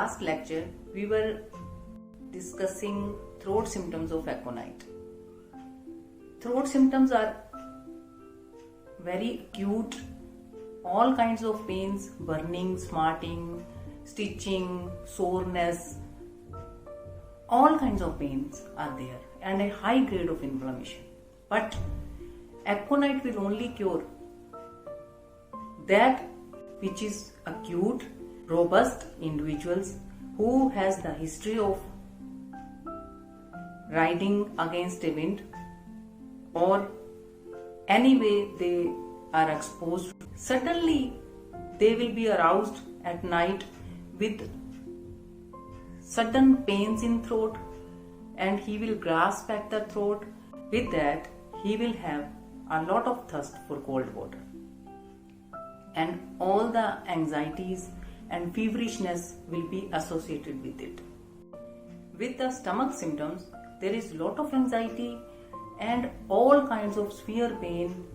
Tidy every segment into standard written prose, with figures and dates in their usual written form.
last lecture, we were discussing throat symptoms of aconite. Throat symptoms are very acute. All kinds of pains, burning, smarting, stitching, soreness, all kinds of pains are there and a high grade of inflammation. But aconite will only cure that which is acute, robust individuals who has the history of riding against a wind or any way they are exposed. Suddenly they will be aroused at night with sudden pains in throat and he will grasp at the throat. With that he will have a lot of thirst for cold water and all the anxieties and feverishness will be associated with it. With the stomach symptoms, there is lot of anxiety and all kinds of severe pain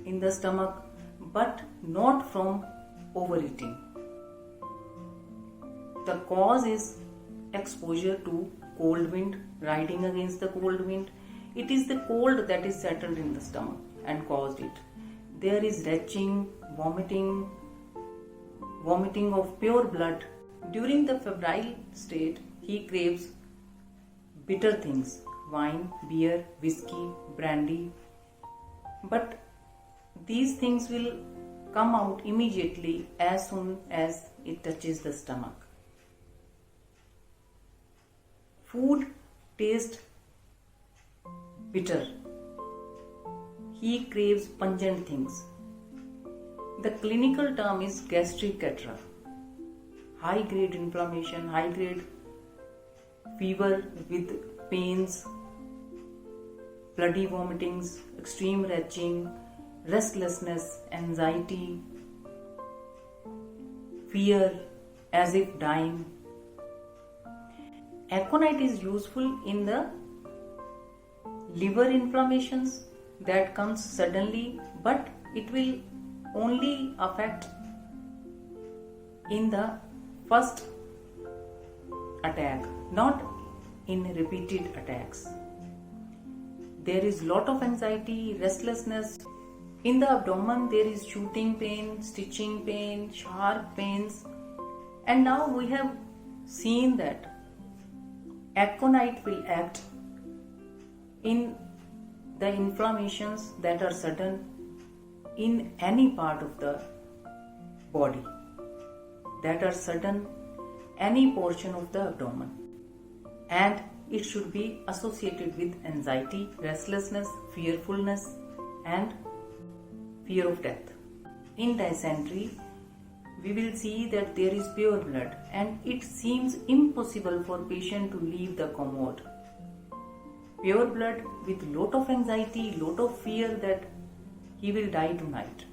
in the stomach, but not from overeating. The cause is exposure to cold wind, riding against the cold wind. It is the cold that is settled in the stomach and caused it. There is retching, vomiting of pure blood. During the febrile state, he craves bitter things, wine, beer, whiskey, brandy. But these things will come out immediately as soon as it touches the stomach. Food tastes bitter. He craves pungent things. The clinical term is gastric catarrh. High grade inflammation, high grade fever with pains, bloody vomitings, extreme retching, restlessness, anxiety, fear as if dying. Aconite is useful in the liver inflammations that comes suddenly, but it will only affect in the first attack, not in repeated attacks. There is lot of anxiety, restlessness. In the abdomen there is shooting pain, stitching pain, sharp pains. And now we have seen that aconite will act in the inflammations that are sudden in any part of the body, that are sudden any portion of the abdomen, and it should be associated with anxiety, restlessness, fearfulness and fear of death. In dysentery, we will see that there is pure blood and it seems impossible for patient to leave the commode. Pure blood with lot of anxiety, lot of fear that he will die tonight.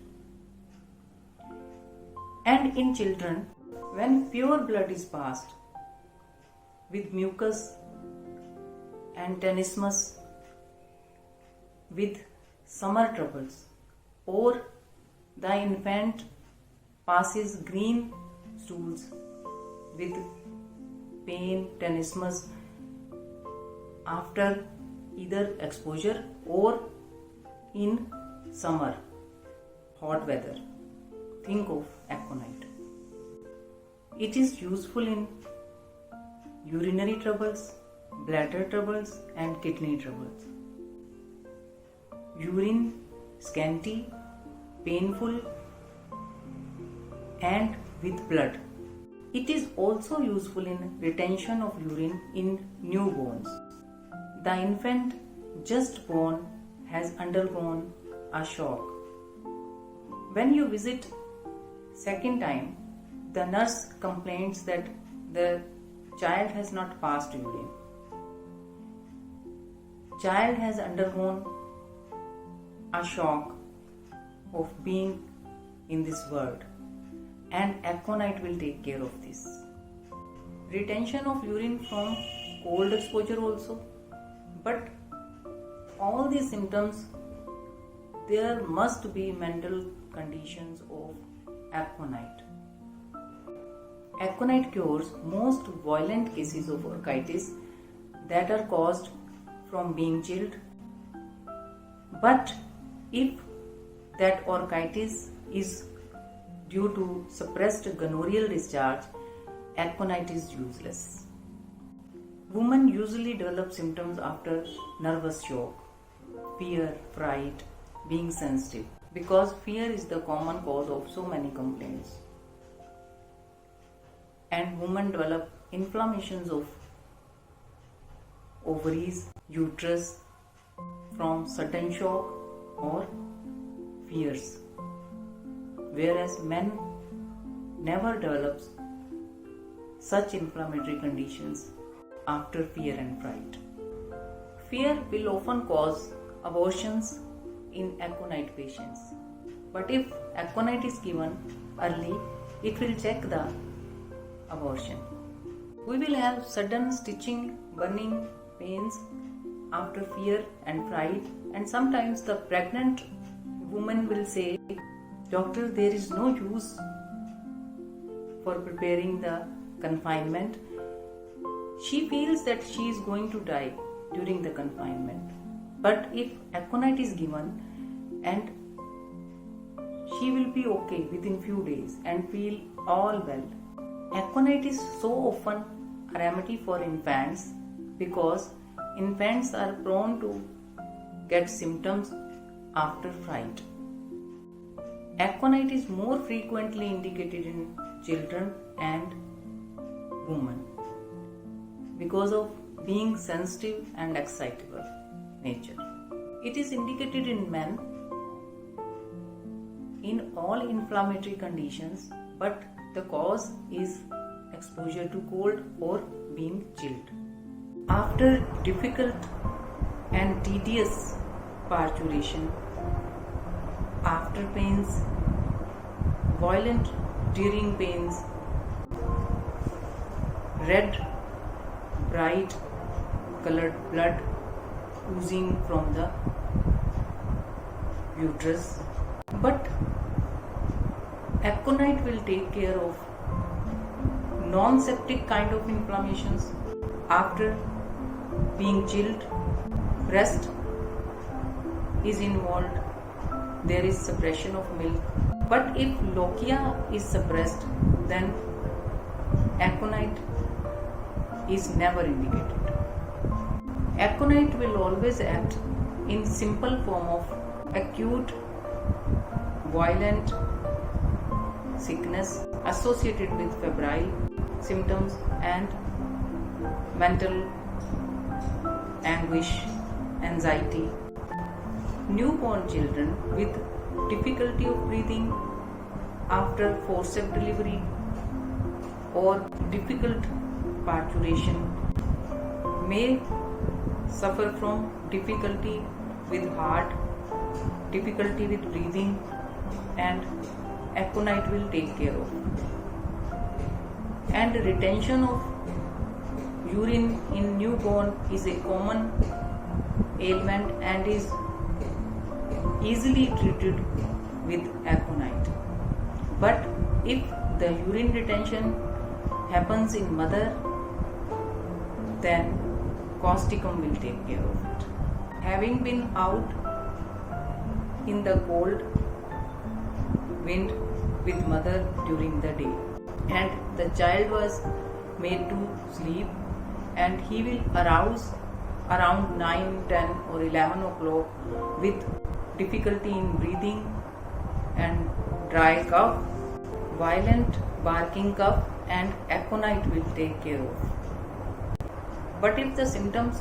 And in children, when pure blood is passed with mucus and tenesmus, with summer troubles, or the infant passes green stools with pain, tenesmus after either exposure or in summer, hot weather, think of aconite. It is useful in urinary troubles, bladder troubles and kidney troubles. Urine scanty, painful and with blood. It is also useful in retention of urine in newborns. The infant just born has undergone a shock. When you visit second time, the nurse complains that the child has not passed urine. Child has undergone a shock of being in this world, and aconite will take care of this. Retention of urine from cold exposure also, but all these symptoms, there must be mental conditions of aconite. Aconite cures most violent cases of orchitis that are caused from being chilled. But if that orchitis is due to suppressed gonorrheal discharge, aconite is useless. Women usually develop symptoms after nervous shock, fear, fright, being sensitive, because fear is the common cause of so many complaints. And women develop inflammations of ovaries, uterus from sudden shock or fears, whereas men never develops such inflammatory conditions after fear and fright. Fear will often cause abortions in aconite patients, but if aconite is given early, it will check the abortion. We will have sudden stitching, burning, pains after fear and fright, and sometimes the pregnant woman will say, "Doctor, there is no use for preparing the confinement." She feels that she is going to die during the confinement. But if aconite is given, and she will be okay within few days and feel all well. Aconite is so often a remedy for infants because infants are prone to get symptoms after fright. Aconite is more frequently indicated in children and women because of being sensitive and excitable nature. It is indicated in men in all inflammatory conditions, but the cause is exposure to cold or being chilled. After difficult and tedious parturition, after pains, violent during pains, red, bright colored blood oozing from the uterus. But aconite will take care of non-septic kind of inflammations after being chilled. Breast is involved, there is suppression of milk. But if lochia is suppressed, then aconite is never indicated. Aconite will always act in simple form of acute violent sickness associated with febrile symptoms and mental anguish, anxiety. Newborn children with difficulty of breathing after forceps delivery or difficult parturition may suffer from difficulty with heart, difficulty with breathing, and aconite will take care of. And retention of urine in newborn is a common ailment and is easily treated with aconite. But if the urine retention happens in mother, then causticum will take care of it. Having been out in the cold wind with mother during the day, and the child was made to sleep, and he will arouse around 9, 10 or 11 o'clock with difficulty in breathing and dry cough, violent barking cough, and aconite will take care of. But if the symptoms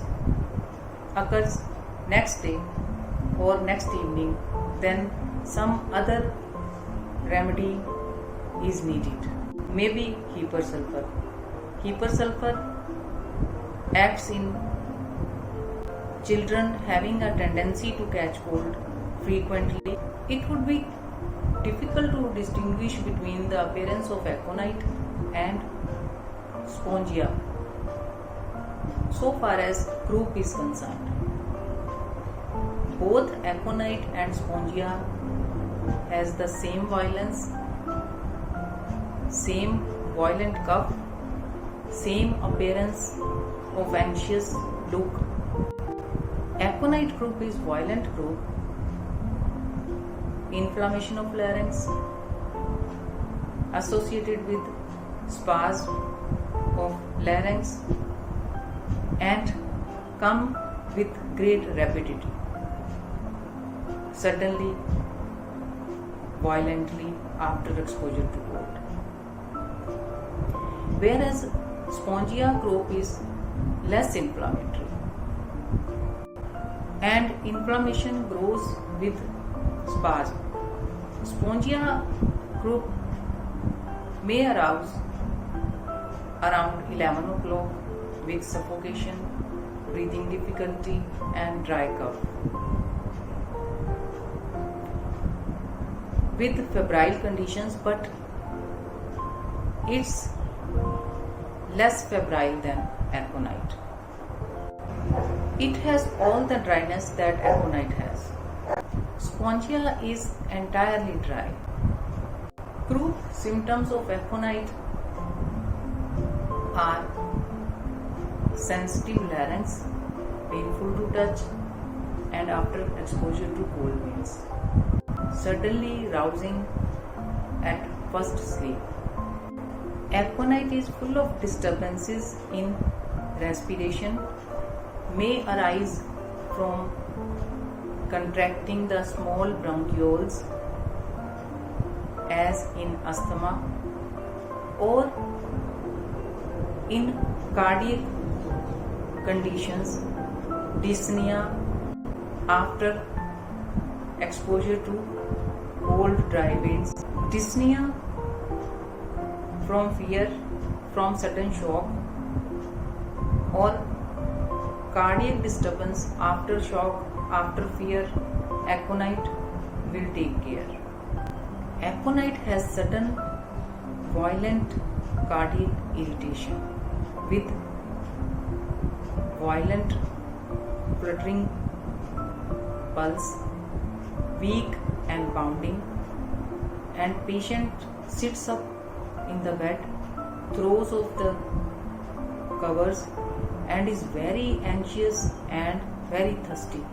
occurs next day or next evening, then some other remedy is needed. Maybe hypersulfur. Hypersulfur acts in children having a tendency to catch cold frequently. It would be difficult to distinguish between the appearance of aconite and spongia so far as croup is concerned. Both aconite and spongia has the same violence, same violent cough, same appearance of anxious look. Aconite group is violent group, inflammation of larynx associated with spasm of larynx and come with great rapidity, suddenly, violently after exposure to cold. Whereas spongia croup is less inflammatory and inflammation grows with spasm. Spongia croup may arouse around 11 o'clock with suffocation, breathing difficulty and dry cough. With febrile conditions, but it's less febrile than aconite. It has all the dryness that aconite has. Spongia is entirely dry. Croup symptoms of aconite are sensitive larynx, painful to touch, and after exposure to cold winds. Suddenly rousing at first sleep. Aconite is full of disturbances in respiration, may arise from contracting the small bronchioles as in asthma or in cardiac conditions, dyspnea after exposure to cold dry winds, dyspnea from fear, from sudden shock, or cardiac disturbance after shock, after fear. Aconite will take care. Aconite has sudden violent cardiac irritation with violent fluttering pulse, weak and pounding, and patient sits up in the bed, throws off the covers and is very anxious and very thirsty,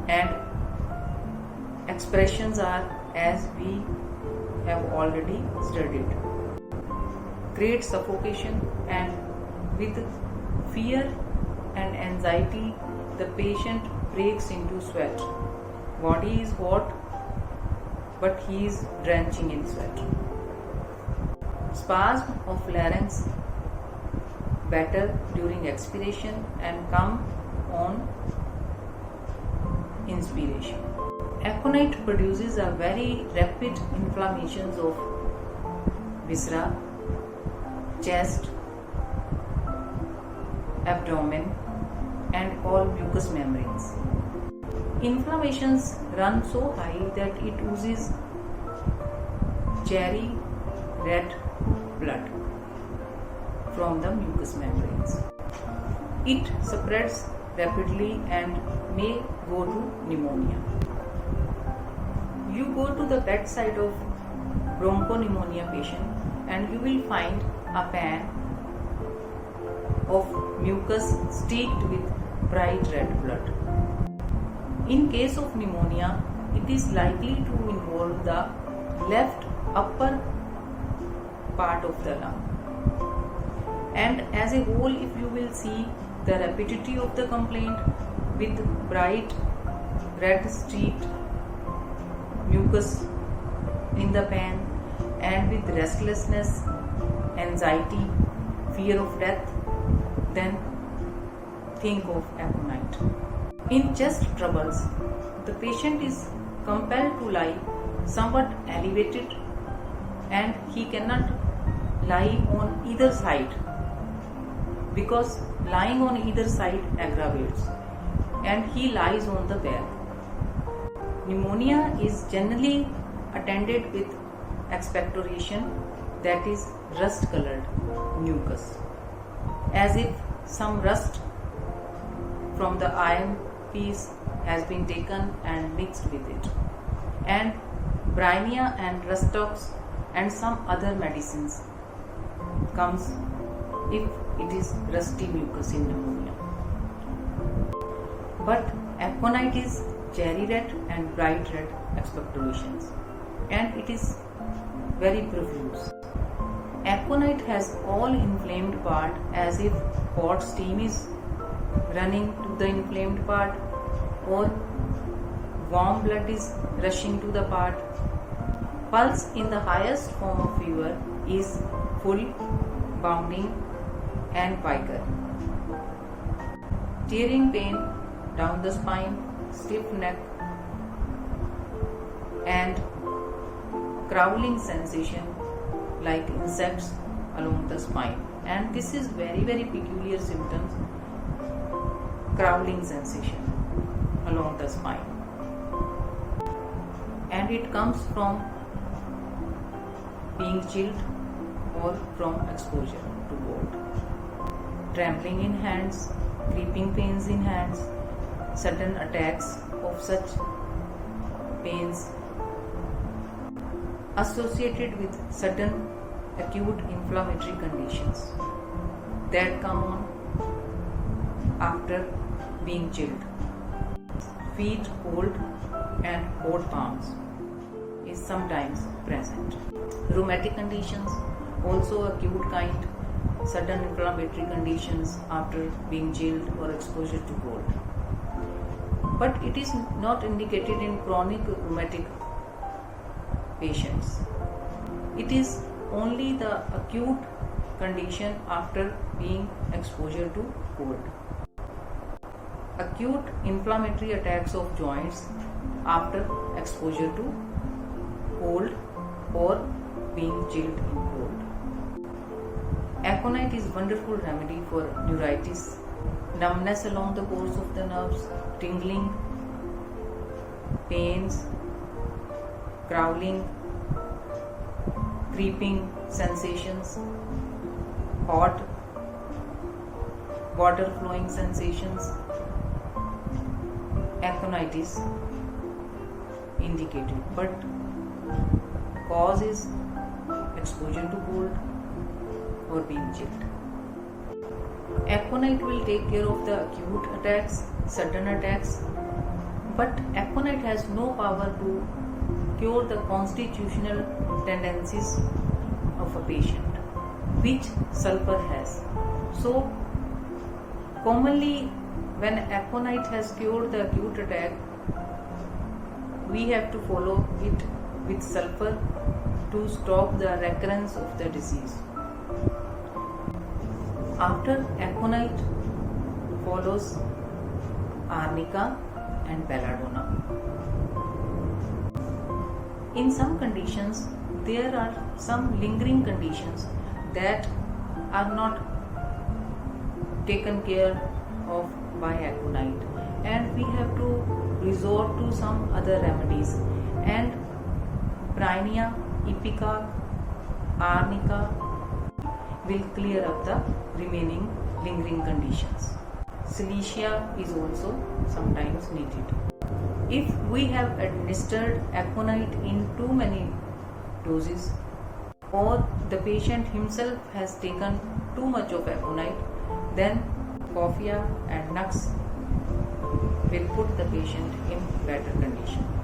and expressions are as we have already studied. Great suffocation, and with fear and anxiety the patient breaks into sweat. Body is hot but he is drenching in sweat. Spasm of larynx better during expiration and come on inspiration. Aconite produces a very rapid inflammations of viscera, chest, abdomen and all mucous membranes. Inflammations run so high that it oozes cherry red blood from the mucous membranes. It spreads rapidly and may go to pneumonia. You go to the bedside of bronchopneumonia patient and you will find a pan of mucus streaked with bright red blood. In case of pneumonia, it is likely to involve the left upper part of the lung. And as a whole, if you will see the rapidity of the complaint with bright red streaked mucus in the pan and with restlessness, anxiety, fear of death, then think of aconite. In chest troubles, the patient is compelled to lie somewhat elevated and he cannot lie on either side because lying on either side aggravates and he lies on the back. Pneumonia is generally attended with expectoration, that is rust colored mucus, as if some rust from the iron piece has been taken and mixed with it, and bryonia and rustox and some other medicines comes if it is rusty mucus in pneumonia. But aconite is cherry red and bright red expectorations, and it is very profuse. Aconite has all inflamed part as if hot steam is running to the inflamed part or warm blood is rushing to the part. Pulse in the highest form of fever is full, bounding and vigor. Tearing pain down the spine, stiff neck and crawling sensation like insects along the spine, and this is very peculiar symptoms, crawling sensation along the spine, and it comes from being chilled or from exposure to cold. Trembling in hands, creeping pains in hands, sudden attacks of such pains associated with sudden acute inflammatory conditions that come on after being chilled. Feet cold and hot palms is sometimes present. Rheumatic conditions, also acute kind, sudden inflammatory conditions after being chilled or exposure to cold. But it is not indicated in chronic rheumatic patients. It is only the acute condition after being exposure to cold. Acute inflammatory attacks of joints after exposure to cold or being chilled in cold. Aconite is wonderful remedy for neuritis, numbness along the course of the nerves, tingling, pains, crawling, creeping sensations, hot, water flowing sensations. Aconite is indicated, but cause is exposure to cold or being chilled. Aconite will take care of the acute attacks, sudden attacks, but aconite has no power to cure the constitutional tendencies of a patient, which sulfur has. So, commonly when aconite has cured the acute attack, we have to follow it with sulfur to stop the recurrence of the disease. After aconite follows arnica and belladonna. In some conditions, there are some lingering conditions that are not taken care of by aconite, and we have to resort to some other remedies, and Prinia, Ipecac, arnica will clear up the remaining lingering conditions. Silicea is also sometimes needed. If we have administered aconite in too many doses, or the patient himself has taken too much of aconite, then coffea and nux will put the patient in better condition.